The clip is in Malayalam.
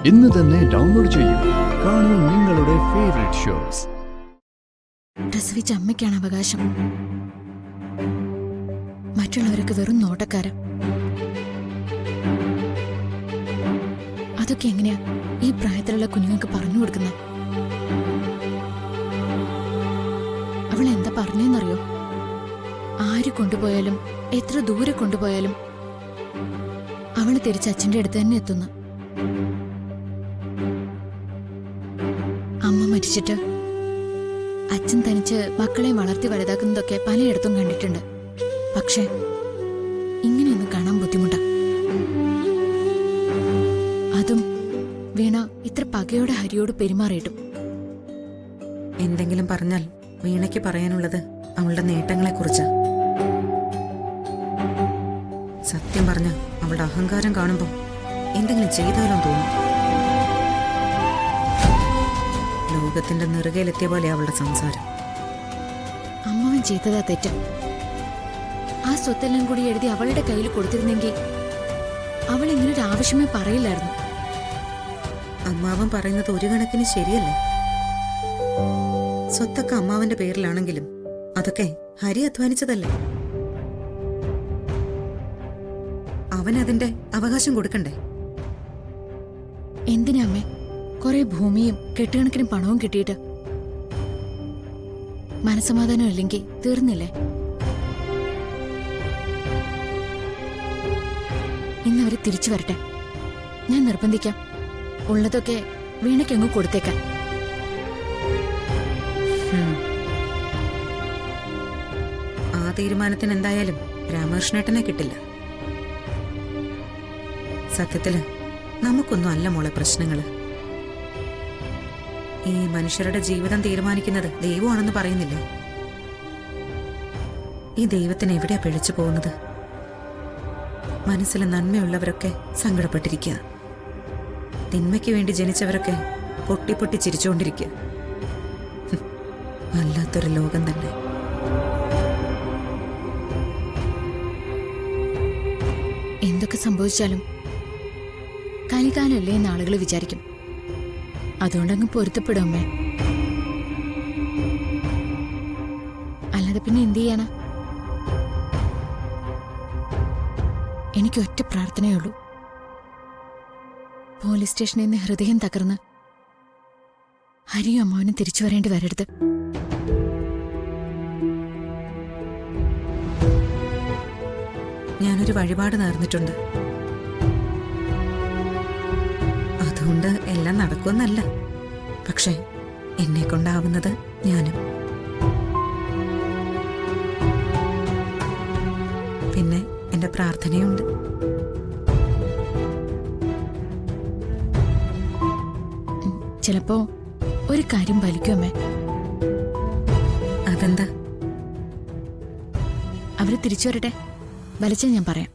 ഇന്ന് തന്നെ ഡൗൺലോഡ് ചെയ്യൂ. കാണൂ നിങ്ങളുടെ ഫേവറേറ്റ് ഷോസ്. പ്രസവിച്ച അമ്മയ്ക്കാണ് അവകാശം. മറ്റുള്ളവരൊക്കെ വെറും നോട്ടക്കാരാ. അതൊക്കെ എങ്ങനെയാ ഈ പ്രായത്തിലുള്ള കുഞ്ഞുങ്ങൾക്ക് പറഞ്ഞു കൊടുക്കുന്നത്? അവൾ എന്താ പറഞ്ഞെന്നറിയോ? ആര് കൊണ്ടുപോയാലും എത്ര ദൂരെ കൊണ്ടുപോയാലും അവള് തിരിച്ച് അച്ഛൻ്റെ അടുത്ത് തന്നെ എത്തുന്നു. അമ്മ മരിച്ചിട്ട് അച്ഛൻ തനിച്ച് മക്കളെ വളർത്തി വലുതാക്കുന്നതൊക്കെ പലയിടത്തും കണ്ടിട്ടുണ്ട്. പക്ഷെ ഇങ്ങനെയൊന്നും കാണാൻ ബുദ്ധിമുട്ടാ. അതും വീണ ഇത്ര പകയോടെ ഹരിയോട് പെരുമാറിയിട്ടും. എന്തെങ്കിലും പറഞ്ഞാൽ വീണയ്ക്ക് പറയാനുള്ളത് അവളുടെ നേട്ടങ്ങളെ കുറിച്ചാ. സത്യം പറഞ്ഞ അവളുടെ അഹങ്കാരം കാണുമ്പോൾ എന്തെങ്കിലും ചെയ്താലോ തോന്നും. ലോകത്തിന്റെ നെറുകയിലെത്തിയ പോലെ അവളുടെ സംസാരം. അമ്മാവൻ ചെയ്തതാ തെറ്റ്. ആ സ്വത്തെല്ലാം കൂടി എഴുതി അവളുടെ കയ്യിൽ കൊടുത്തിരുന്നെങ്കിൽ അവൾ ഇങ്ങനൊരു ആവശ്യമേ പറയില്ലായിരുന്നു. അമ്മാവൻ പറയുന്നത് ഒരു കണക്കിന് ശരിയല്ലേ? സ്വത്തൊക്കെ അമ്മാവന്റെ പേരിലാണെങ്കിലും അതൊക്കെ ഹരി അധ്വാനിച്ചതല്ലേ? അവൻ അതിന്റെ അവകാശം കൊടുക്കണ്ടേ? എന്തിനാ അമ്മേ കുറെ ഭൂമിയും കെട്ടുകണക്കിന് പണവും കിട്ടിയിട്ട് മനസമാധാനം ഇല്ലെങ്കിൽ തീർന്നില്ലേ? ഇന്നവര് തിരിച്ചു വരട്ടെ. ഞാൻ നിർബന്ധിക്കാം. ഉള്ളതൊക്കെ വീണയ്ക്കങ്ങ് കൊടുത്തേക്കാൻ. ആ തീരുമാനത്തിന് എന്തായാലും രാമകൃഷ്ണേട്ടനെ കിട്ടില്ല. സത്യത്തില് നമുക്കൊന്നും അല്ല മോളെ പ്രശ്നങ്ങള്. ഈ മനുഷ്യരുടെ ജീവിതം തീരുമാനിക്കുന്നത് ദൈവമാണെന്ന് പറയുന്നില്ലേ? ഈ ദൈവത്തിന് എവിടെയാ പിഴച്ചു പോകുന്നത്? മനസ്സിൽ നന്മയുള്ളവരൊക്കെ സങ്കടപ്പെട്ടിരിക്കുക, തിന്മയ്ക്ക് വേണ്ടി ജനിച്ചവരൊക്കെ പൊട്ടി പൊട്ടി ചിരിച്ചുകൊണ്ടിരിക്കുക. വല്ലാത്തൊരു ലോകം തന്നെ. എന്തൊക്കെ സംഭവിച്ചാലും കലികാലല്ലേ എന്ന് ആളുകൾ വിചാരിക്കും. അതുകൊണ്ടങ്ങ് പൊരുത്തപ്പെടും അമ്മേ. അല്ലാതെ പിന്നെ എന്ത് ചെയ്യാനാ? എനിക്ക് ഒറ്റ പ്രാർത്ഥനയുള്ളൂ. പോലീസ് സ്റ്റേഷനിൽ നിന്ന് ഹൃദയം തകർന്ന് ഹരിയും അമ്മാവനും തിരിച്ചു വരേണ്ടി വരരുത്. ഞാനൊരു വഴിപാട് നേർന്നിട്ടുണ്ട്. അതുകൊണ്ട് എല്ലാം നടക്കുമെന്നല്ല, പക്ഷെ എന്നെ കൊണ്ടാവുന്നത് ഞാനും. പിന്നെ എന്റെ പ്രാർത്ഥനയുണ്ട്. ചിലപ്പോ ഒരു കാര്യം ഫലിക്കും അമ്മേ. അതെന്താ? അവര് തിരിച്ചു വരട്ടെ, വലിച്ചാൽ ഞാൻ പറയാം.